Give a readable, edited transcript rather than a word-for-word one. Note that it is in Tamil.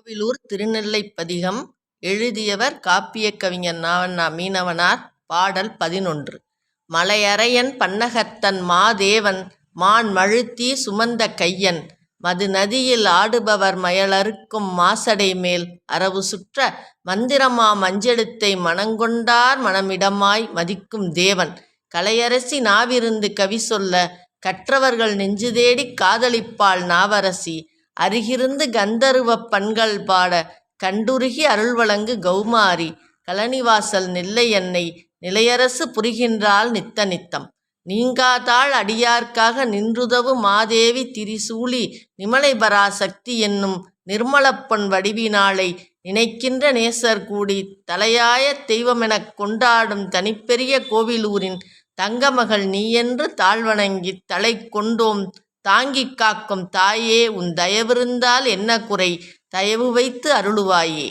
கோவிலூர் திருநெல்லைப்பதிகம். எழுதியவர் காப்பியக் கவிஞர் மீனவனார். பாடல் 11. மலையரையன் பன்னகத்தன் மாதேவன் மான்மழுத்தி சுமந்த கையன் மது நதியில் ஆடுபவர் மயலறுக்கும் மாசடை மேல் அரவு சுற்ற மந்திரமா மஞ்செழுத்தை மனங்கொண்டார் மனமிடமாய் மதிக்கும் தேவன் கலையரசி நாவிருந்து கவி சொல்ல கற்றவர்கள் நெஞ்சு தேடிக் காதலிப்பாள் நாவரசி அருகிருந்து கந்தருவப் பண்கள் பாட கண்டுருகி அருள்வழங்கு கௌமாரி கழனிவாசல் நெல்லையன்னை நிலையரசு புரிகின்றாள் நித்த நித்தம் நீங்காதாள் அடியார்க்காக நின்றுதவு மாதேவி திரிசூலி நிமலை பராசக்தி என்னும் நிர்மலப்பொன் வடிவினாளை நினைக்கின்ற நேசர் கூடி தலையாய தெய்வமெனக் கொண்டாடும் தனிப்பெரிய கோவிலூரின் தங்கமகள் நீயென்று தாழ்வணங்கித் தலை கொண்டோம் தாங்கிக் காக்கும் தாயே உன் தயவிருந்தால் என்ன குறை தயவு வைத்து அருளுவாயே.